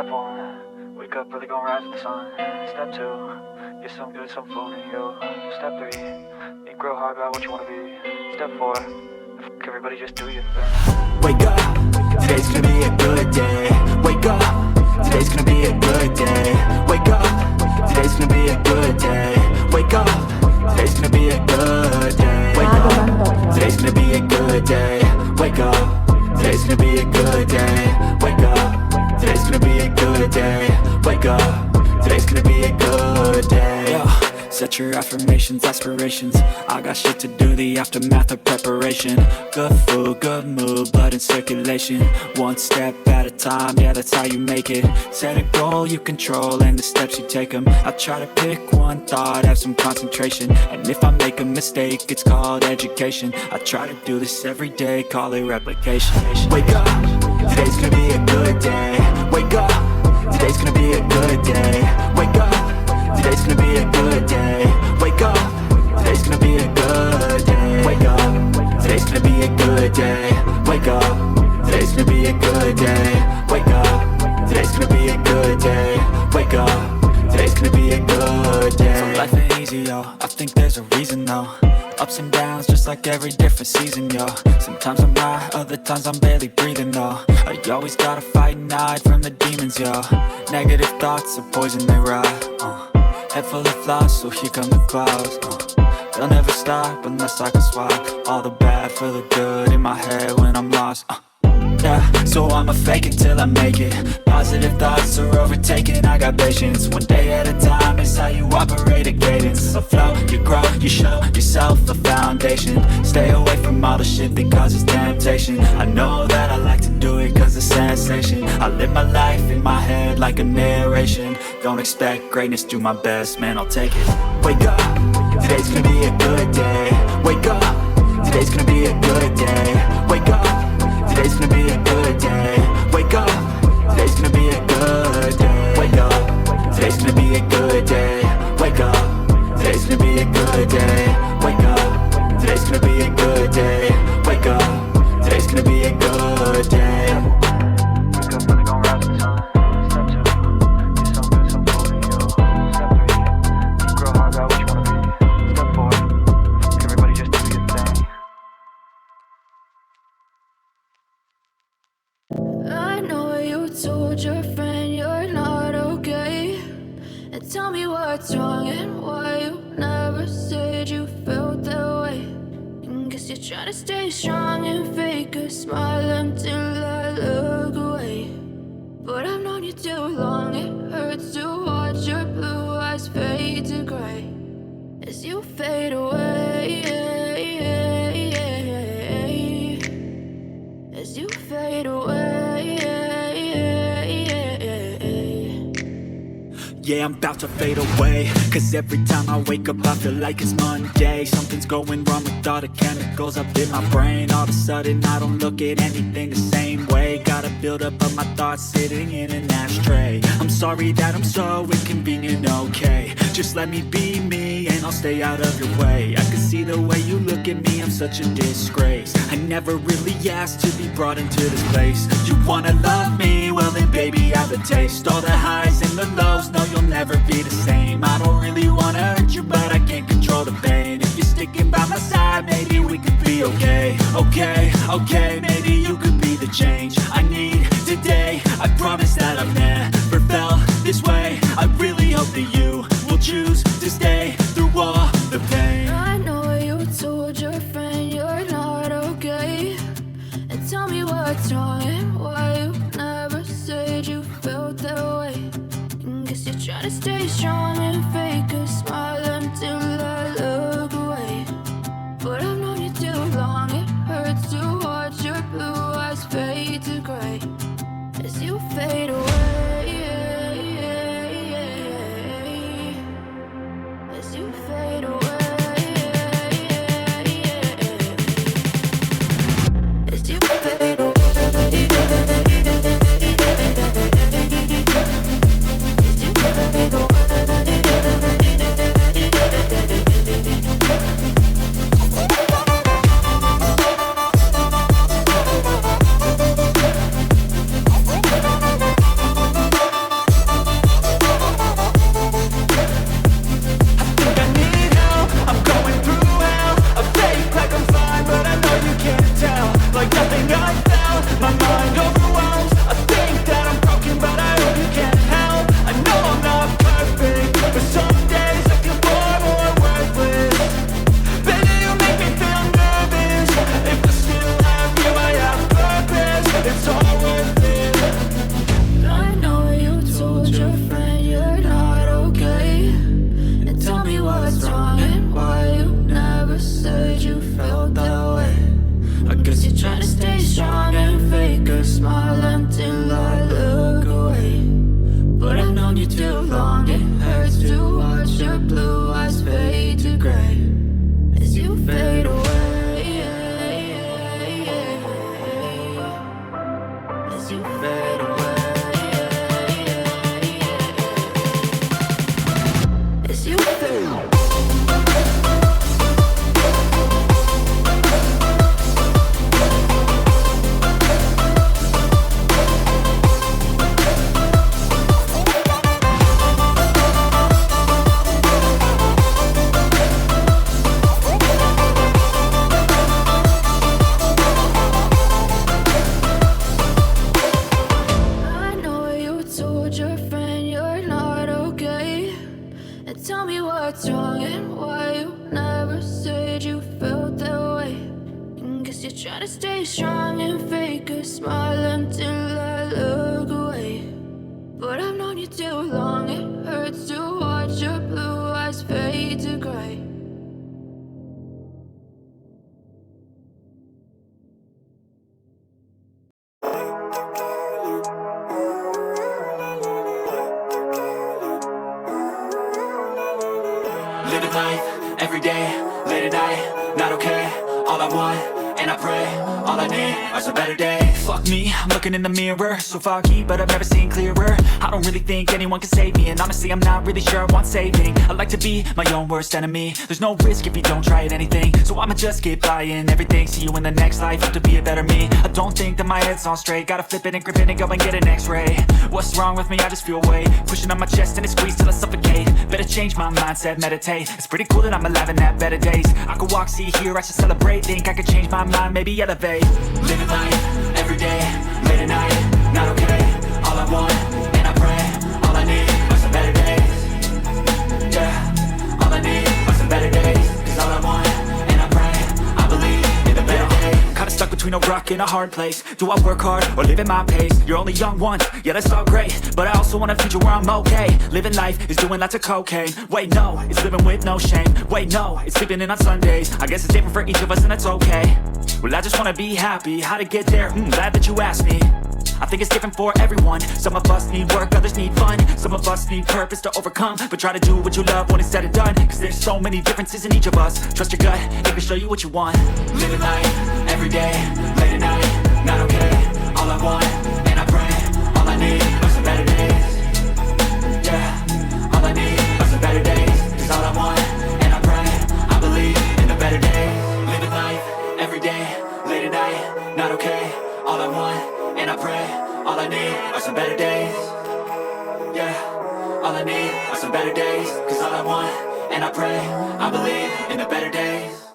Step 1, wake up early, gon' rise with the sun. Step 2, get some good, some food in you. Step 3, think real hard about what you wanna be. Step 4, fuck everybody, just do your thing. Wake up, today's gonna be a good day. Wake up, today's gonna be a good day. Wake up, today's gonna be a good day. Wake up, today's gonna be a good day. Wake up, today's gonna be a good day. Wake up, today's gonna be a good day. Wake up, today's gonna be a good day. Wake up, today's gonna be a good day. Yo, set your affirmations, aspirations. I got shit to do, the aftermath of preparation. Good food, good mood, blood in circulation. One step at a time, yeah, that's how you make it. Set a goal you control and the steps you take them. I try to pick one thought, have some concentration. And if I make a mistake, it's called education. I try to do this every day, call it replication. Wake up, today's gonna be a good day. Wake up, today's gonna be a good day. Wake up, today's gonna be a good day. Wake up, today's gonna be a good day. Wake up, today's gonna be a good day. Wake up, today's gonna be a good day. Wake up, today's gonna be a good day. Wake up, today's gonna be a good day. So life ain't easy, yo, I think there's a reason though. Ups and downs, just like every different season, yo. Sometimes I'm high, other times I'm barely breathing, though. I always gotta fight and hide from the demons, yo. Negative thoughts are poison, they rot. Head full of flies, so here come the clouds. They'll never stop unless I can swap all the bad for the good in my head when I'm lost. Yeah, so I'ma fake it till I make it. Positive thoughts are overtaken, I got patience. One day at a time is how you operate a cadence. A flow, you grow, you show yourself a foundation. Stay away from all the shit that causes temptation. I know that I like to do it cause it's sensation. I live my life in my head like a narration. Don't expect greatness, do my best, man, I'll take it. Wake up, today's gonna be a good day. Wake up, today's gonna be a good day. Wake up, today's gonna be a good day. Wake up, today's gonna be a good day. Wake up, today's gonna be a good day. Wake up, today's gonna be a good day. Wake up, today's gonna be a good day. Wake up, today's gonna be a good day. Wake up early, gon' rise with the sun. Step 2, get some good, some food in you. Step 3, think real hard about what you wanna be. Step 4, fuck everybody, just do your thing. I know you told your friend you're not okay. And tell me what's wrong and why you never said you felt that way. And guess you're trying to stay strong and fake a smile until I look away. But I've known you too long, it hurts to watch your blue eyes fade to gray as you fade away. As you fade away. Yeah, I'm about to fade away. Cause every time I wake up I feel like it's Monday. Something's going wrong with all the chemicals up in my brain. All of a sudden I don't look at anything the same way. Gotta build up of my thoughts sitting in an ashtray. I'm sorry that I'm so inconvenient, okay. Just let me be me and I'll stay out of your way. I can see the way you look at me, I'm such a disgrace. I never really asked to be brought into this place. You wanna love me? Well then baby I have a taste. All the highs and the lows, no you'll never be the same. I don't really wanna hurt you but I can't control the pain. If you're sticking by my side maybe we could be okay. Okay, maybe you could be the change I need today. I promise that I've never felt this way. I really hope that you will choose to stay through all the pain. I know you told your friend you're not okay. And tell me what's wrong and why you never said you felt that way. And guess you're trying to stay strong and fake a smile until I look away. But I've known you too long, it hurts to watch your blue eyes fade to gray as you fade away. As you fade away. As you fade away. As you fade away. told your friend you're not okay? And tell me what's wrong and why you never said you felt that way. And guess you're trying to stay strong and fake a smile until I look away. But I've known you too long, it hurts to watch your blue eyes fade to gray. Living life, everyday, late at night, not okay. All I want, and I pray, all I need are some better days. Fuck me, I'm looking in the mirror, so foggy, but I've never seen clearer. I don't really think anyone can save me, and honestly I'm not really sure I want saving. I like to be my own worst enemy. There's no risk if you don't try at anything, so I'ma just keep buying everything. See you in the next life, hope to be a better me. I don't think that my head's on straight, gotta flip it and grip it and go and get an x-ray. What's wrong with me? I just feel weight pushing on my chest and it squeezes till I suffocate. Better change my mindset, meditate. It's pretty cool that I'm alive and have better days. I could walk, see, hear, I should celebrate. Think I could change my mind, maybe elevate. Living life, everyday, late at night, not okay. All I want, and I pray, all I need are some better days. Yeah, all I need are some better days. Cause all I want, and I pray, I believe in the better days. I'm kinda stuck between a rock and a hard place. Do I work hard or live at my pace? You're only young once, yeah that's all great, but I also want a future where I'm okay. Living life is doing lots of cocaine. Wait no, it's living with no shame. Wait no, it's sleeping in on Sundays. I guess it's different for each of us and that's okay. Well I just wanna be happy, how to get there? Glad that you asked me. I think it's different for everyone. Some of us need work, others need fun. Some of us need purpose to overcome. But try to do what you love when it's said and done. Cause there's so many differences in each of us. Trust your gut, it can show you what you want. Living life, everyday, late at night, not okay. All I want, and I pray, all I need are some better days. Yeah, all I need are some better days. Cause all I want, and I pray, I believe in the better days. Living life, everyday, late at night, not okay. All I want, and I pray, all I need are some better days. Yeah, all I need are some better days. Cause all I want, and I pray, I believe in the better days.